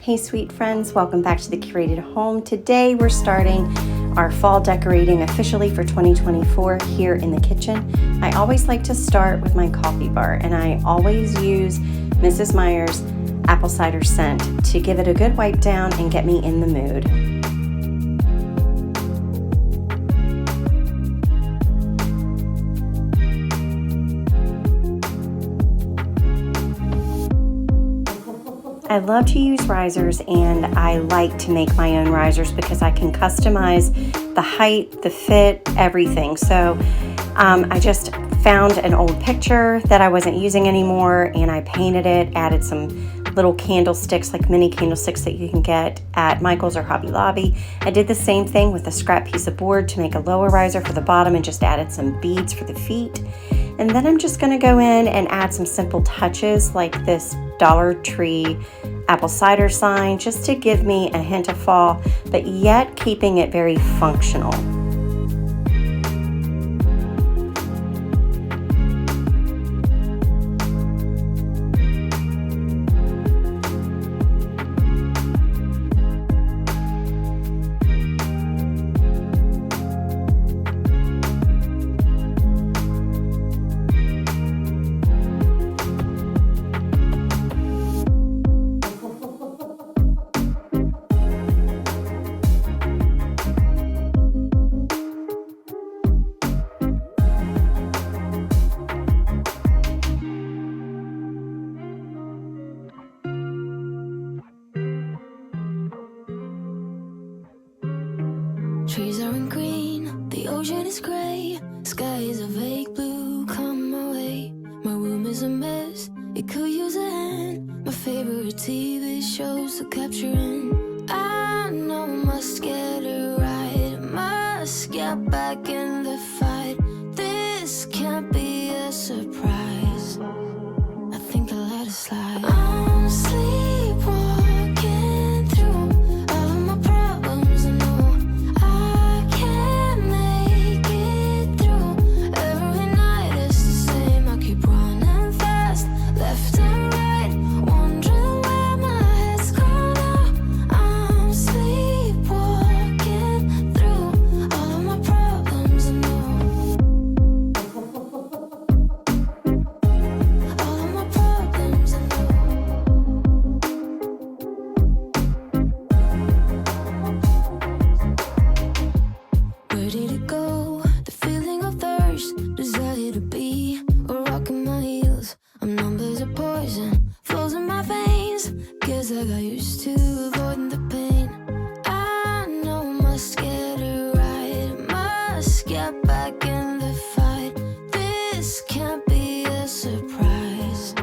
Hey sweet friends, welcome back to the Curated home. Today we're starting our fall decorating officially for 2024 here in the kitchen. I always like to start with my coffee bar, and I always use Mrs. Meyer's apple cider scent to give it a good wipe down and get me in the mood. I love to use risers, and I like to make my own risers because I can customize the height, the fit, everything. So I just found an old picture that I wasn't using anymore, and I painted it, added some little candlesticks, like mini candlesticks that you can get at Michael's or Hobby Lobby. I did the same thing with a scrap piece of board to make a lower riser for the bottom and just added some beads for the feet. And then I'm just going to go in and add some simple touches like this Dollar Tree apple cider sign, just to give me a hint of fall, but yet keeping it very functional. Trees aren't green, the ocean is gray, sky is a vague blue, come my way. My room is a mess, it could use a hand. My favorite TV shows to capture in. I know must get it right, must get back in the fight. This can't be a surprise, I think I let it slide. I'm sleepwalking through all of my problems, I know I can't make it through. Every night it's the same, I keep running fast, left and right, wondering where my head's gone now. I'm sleepwalking through all of my problems, I know. All of my problems, I know. Where did it go? The feeling of thirst, desire to be a rock in my heels. I'm numb as a poison, flows in my veins. Guess I got used to avoiding the pain. I know must get it right, must get back in the fight. This can't be a surprise,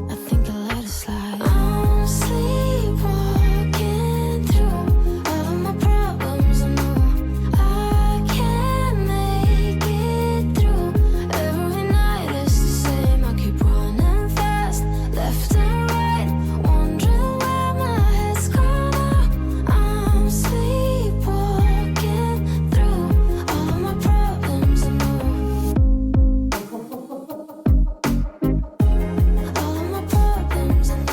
I think I let it slide. I'm sleepwalking through all of my problems, I know I can't make it through. Every night it's the same, I keep running fast, left and right, wondering where my head's gone now. I'm sleepwalking through all of my problems, I know. All of my problems, I know.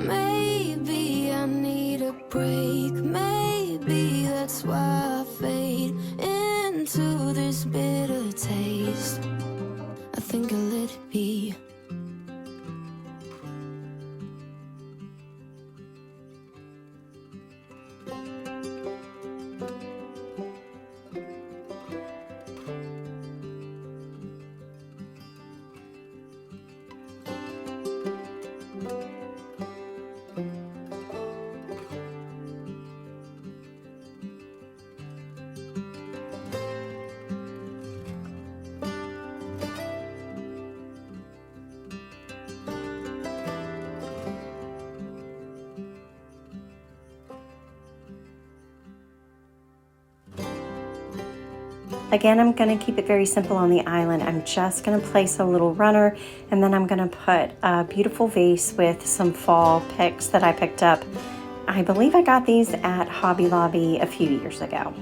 Maybe I need a break, maybe that's why I fade into this bitter taste. I think I let it be. Again, I'm going to keep it very simple on the island. I'm just going to place a little runner, and then I'm going to put a beautiful vase with some fall picks that I picked up. I believe I got these at Hobby Lobby a few years ago.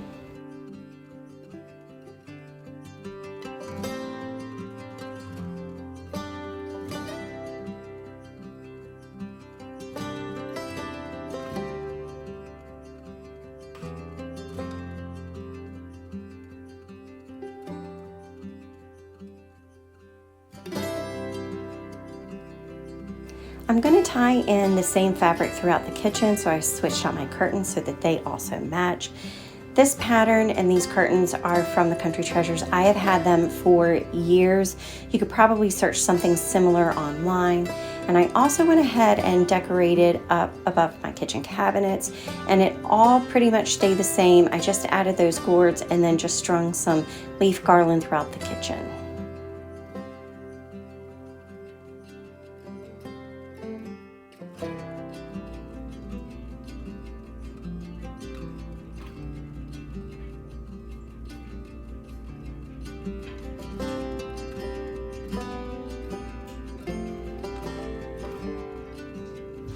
I'm going to tie in the same fabric throughout the kitchen, so I switched out my curtains so that they also match. This pattern and these curtains are from the Country Treasures. I have had them for years. You could probably search something similar online. And I also went ahead and decorated up above my kitchen cabinets, and it all pretty much stayed the same. I just added those gourds and then just strung some leaf garland throughout the kitchen.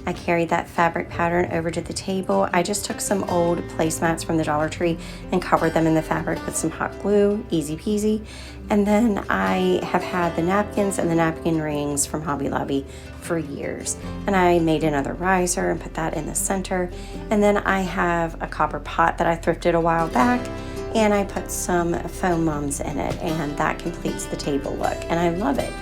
I carried that fabric pattern over to the table. I just took some old placemats from the Dollar Tree and covered them in the fabric with some hot glue, easy peasy. And then I have had the napkins and the napkin rings from Hobby Lobby for years. And I made another riser and put that in the center. And then I have a copper pot that I thrifted a while back, and I put some foam mums in it, and that completes the table look, and I love it.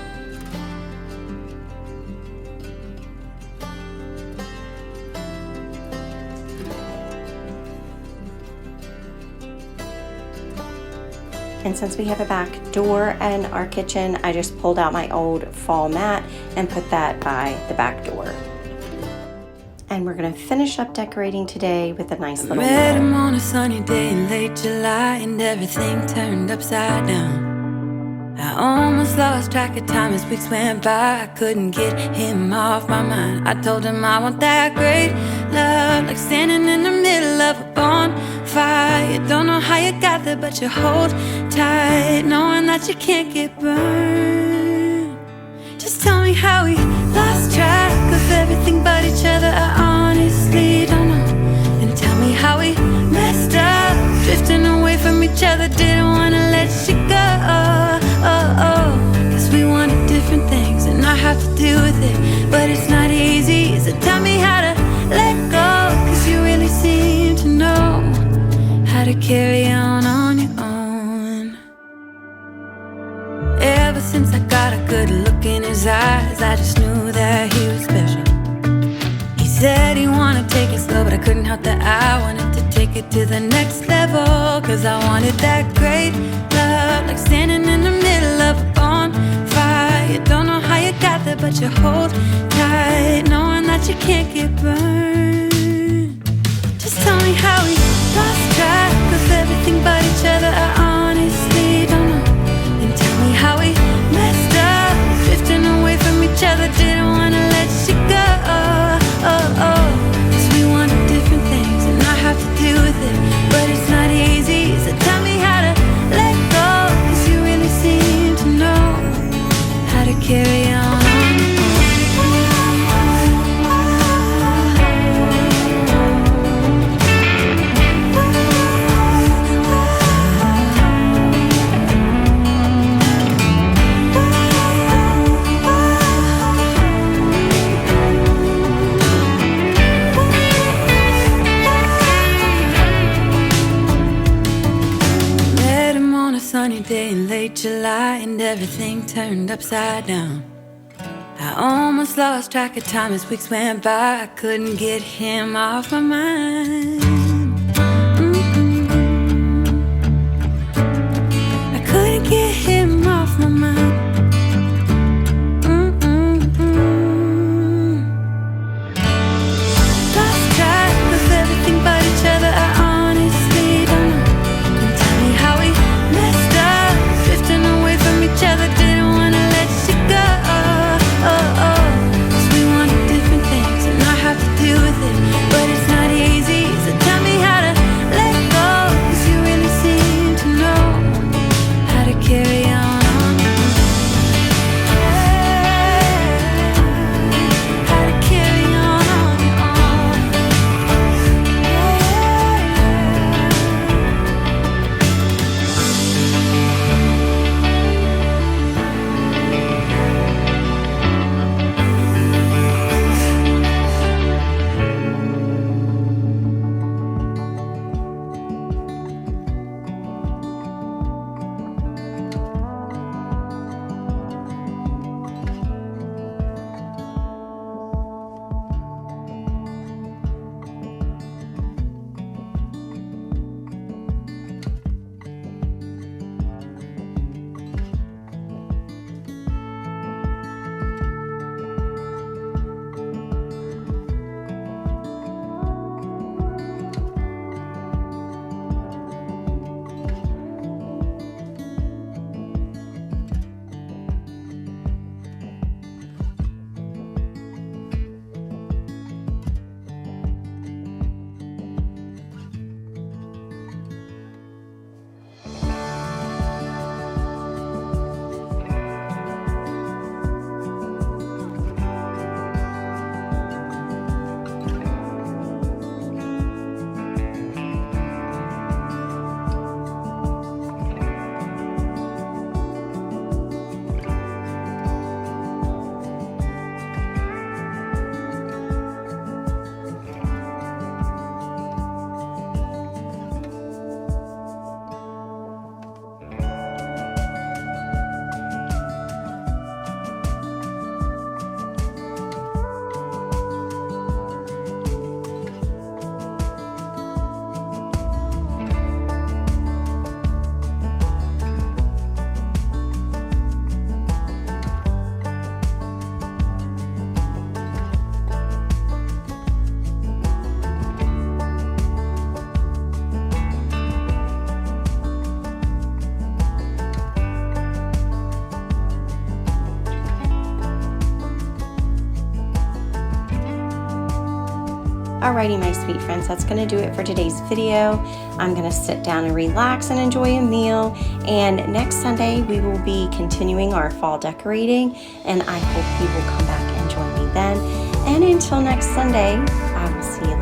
And since we have a back door in our kitchen, I just pulled out my old fall mat and put that by the back door. And we're gonna finish up decorating today with a nice little Met him on a sunny day in late July, and everything turned upside down. I almost lost track of time as weeks went by. I couldn't get him off my mind. I told him I want that great love, like standing in the middle of a bonfire. You don't know how you got there, but you hold tight, knowing that you can't get burned. Just tell me how we lost track of everything but each other. I honestly don't know. And tell me how we messed up, drifting away from each other. Didn't wanna let you go. Cause we wanted different things, and I have to deal with it, but it's not easy. So tell me how to let go, cause you really seem to know how to carry on your own. Ever since I got a good look in his eyes, I just knew that he was special. He said he wanted to take it slow, but I couldn't help that I wanted to take it to the next level. Cause I wanted that great love, like standing in the middle of a bonfire. You don't know how you got there, but you hold tight, knowing that you can't get burned. Just tell me how we lost track of everything but each other. I honestly don't know. And tell me how we messed up, drifting away from each other. Didn't wanna let you go. Cause we wanted different things, and I have to deal with it, but it's not easy. So tell me how to let go, cause you really seem to know how to carry on. Sunny day in late July, and everything turned upside down. I almost lost track of time as weeks went by. I couldn't get him off my mind. I couldn't get him off my mind. Lost track of everything but each other. I honestly don't know. And tell me how we messed up, drifting away from each other. Didn't wanna let you go. Cause we wanted different things, and I have to deal with it, but it's not easy. So tell me Alrighty, my sweet friends, that's going to do it for today's video. I'm going to sit down and relax and enjoy a meal. And next Sunday, we will be continuing our fall decorating. And I hope you will come back and join me then. And until next Sunday, I will see you